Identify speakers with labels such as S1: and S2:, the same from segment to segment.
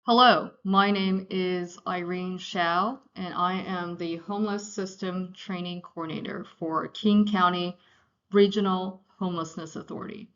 S1: Hello, my name is Irene Shao, and I am the Homeless System Training Coordinator for King County Regional Homelessness Authority.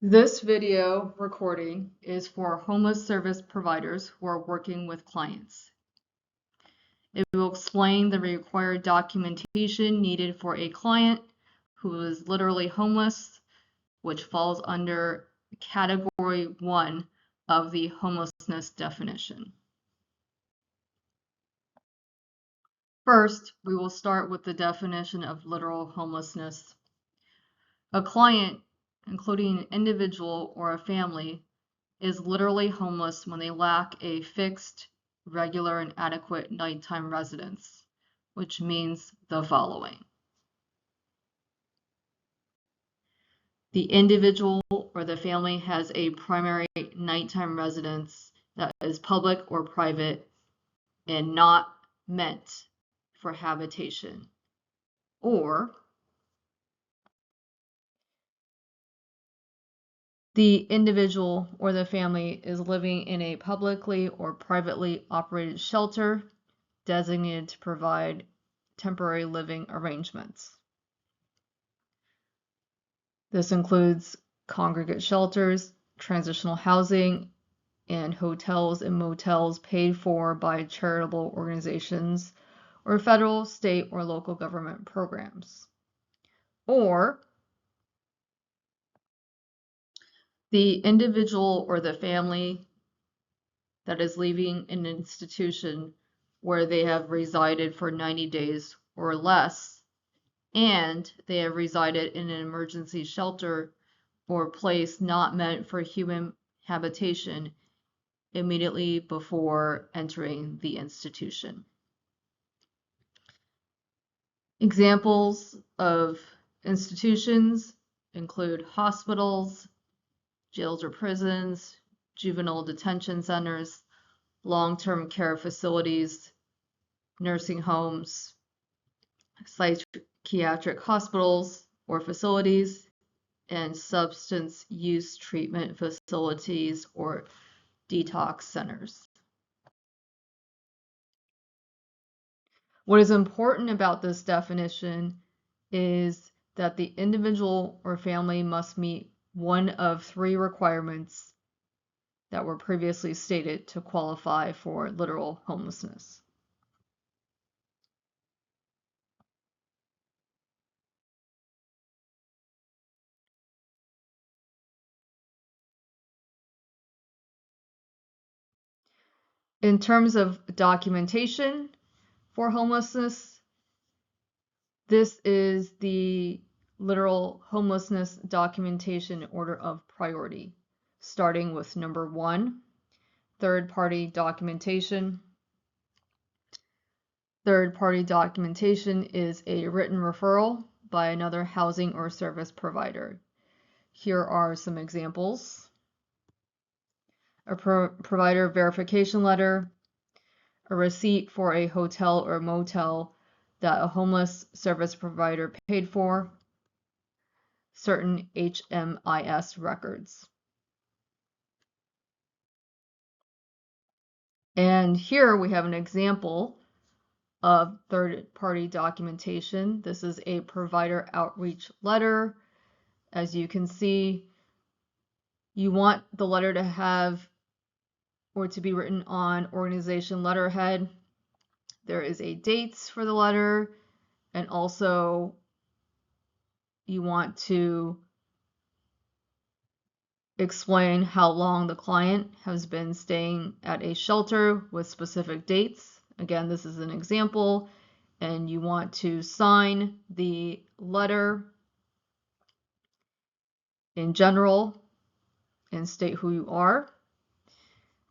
S1: This video recording is for homeless service providers who are working with clients. It will explain the required documentation needed for a client who is literally homeless, which falls under Category 1 of the homelessness definition. First, we will start with the definition of literal homelessness. A client, including an individual or a family, is literally homeless when they lack a fixed, regular, and adequate nighttime residence, which means the following. The individual or the family has a primary nighttime residence that is public or private and not meant for habitation, or the individual or the family is living in a publicly or privately operated shelter designated to provide temporary living arrangements. This includes congregate shelters, transitional housing, and hotels and motels paid for by charitable organizations or federal, state, or local government programs. Or the individual or the family that is leaving an institution where they have resided for 90 days or less, and they have resided in an emergency shelter or place not meant for human habitation immediately before entering the institution. Examples of institutions include hospitals, jails or prisons, juvenile detention centers, long-term care facilities, nursing homes, psychiatric hospitals or facilities, and substance use treatment facilities or detox centers. What is important about this definition is that the individual or family must meet one of 3 requirements that were previously stated to qualify for literal homelessness. In terms of documentation for homelessness, this is the literal homelessness documentation order of priority, starting with number 1, third-party documentation. Third-party documentation is a written referral by another housing or service provider. Here are some examples. A provider verification letter, a receipt for a hotel or motel that a homeless service provider paid for, certain HMIS records. And here we have an example of third-party documentation. This is a provider outreach letter. As you can see, you want the letter to have or to be written on organization letterhead. There is a dates for the letter, and also you want to explain how long the client has been staying at a shelter with specific dates. Again, this is an example, and you want to sign the letter in general and state who you are.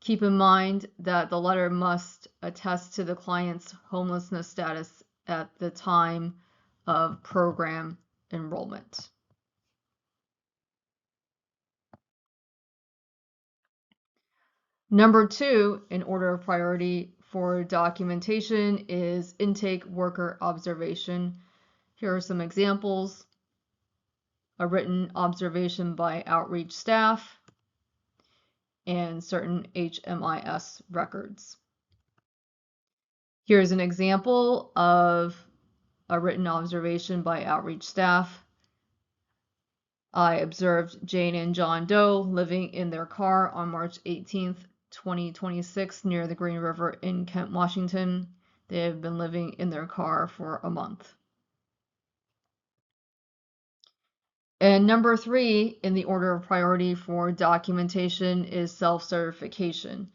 S1: Keep in mind that the letter must attest to the client's homelessness status at the time of program enrollment. Number 2, in order of priority for documentation, is intake worker observation. Here are some examples. A written observation by outreach staff, and certain HMIS records. Here's an example of a written observation by outreach staff. I observed Jane and John Doe living in their car on March 18th, 2026 near the Green River in Kent, Washington. They have been living in their car for a month. And number 3 in the order of priority for documentation is self-certification.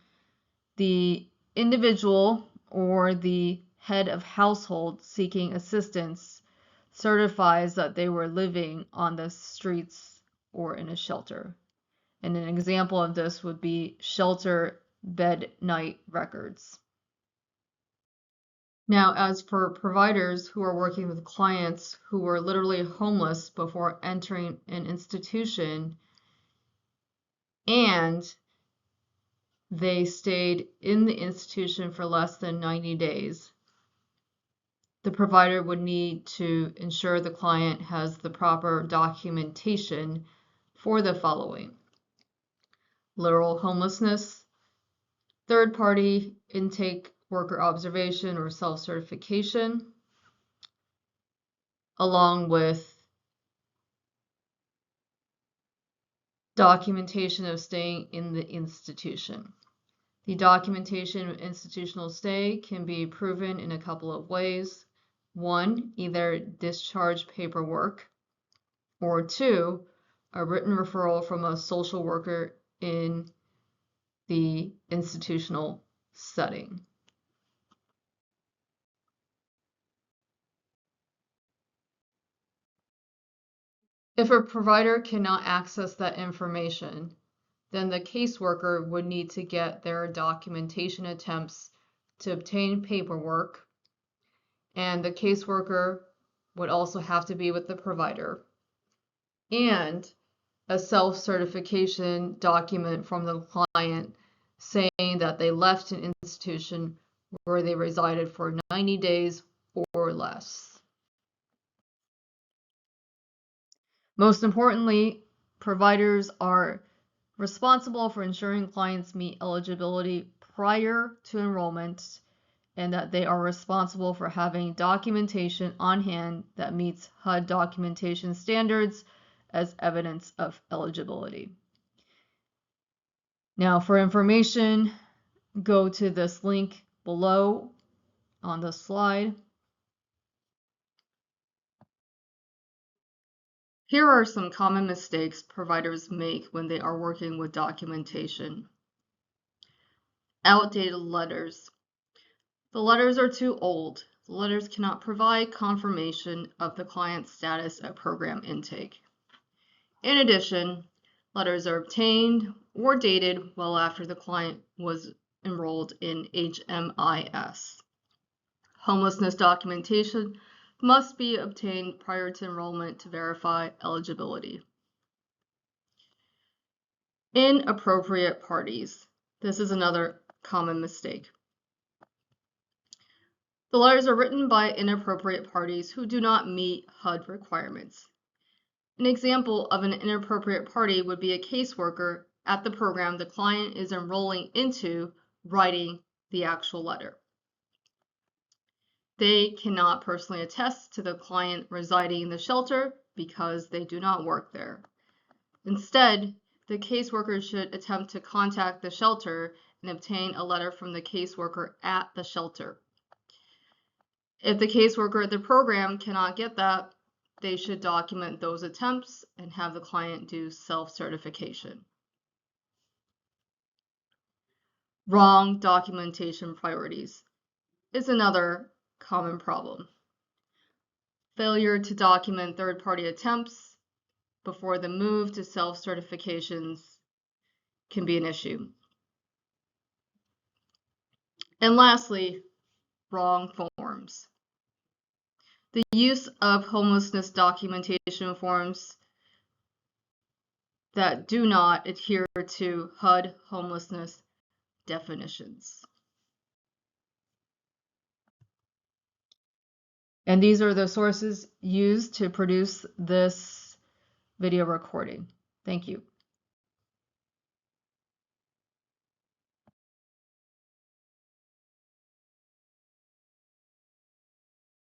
S1: The individual or the head of household seeking assistance certifies that they were living on the streets or in a shelter. And an example of this would be shelter bed night records. Now, as for providers who are working with clients who were literally homeless before entering an institution and they stayed in the institution for less than 90 days, the provider would need to ensure the client has the proper documentation for the following: literal homelessness, third-party intake worker observation or self-certification, along with documentation of staying in the institution. The documentation of institutional stay can be proven in a couple of ways. 1, either discharge paperwork, or 2, a written referral from a social worker in the institutional setting. If a provider cannot access that information, then the caseworker would need to get their documentation attempts to obtain paperwork, and the caseworker would also have to be with the provider, and a self-certification document from the client saying that they left an institution where they resided for 90 days or less. Most importantly, providers are responsible for ensuring clients meet eligibility prior to enrollment, and that they are responsible for having documentation on hand that meets HUD documentation standards as evidence of eligibility. Now, for information, go to this link below on the slide. Here are some common mistakes providers make when they are working with documentation. Outdated letters. The letters are too old. The letters cannot provide confirmation of the client's status at program intake. In addition, letters are obtained or dated well after the client was enrolled in HMIS. Homelessness documentation must be obtained prior to enrollment to verify eligibility. Inappropriate parties. This is another common mistake. The letters are written by inappropriate parties who do not meet HUD requirements. An example of an inappropriate party would be a caseworker at the program the client is enrolling into writing the actual letter. They cannot personally attest to the client residing in the shelter because they do not work there. Instead, the caseworker should attempt to contact the shelter and obtain a letter from the caseworker at the shelter. If the caseworker at the program cannot get that, they should document those attempts and have the client do self-certification. Wrong documentation priorities is another common problem. Failure to document third-party attempts before the move to self-certifications can be an issue. And lastly, wrong forms. The use of homelessness documentation forms that do not adhere to HUD homelessness definitions. And these are the sources used to produce this video recording. Thank you.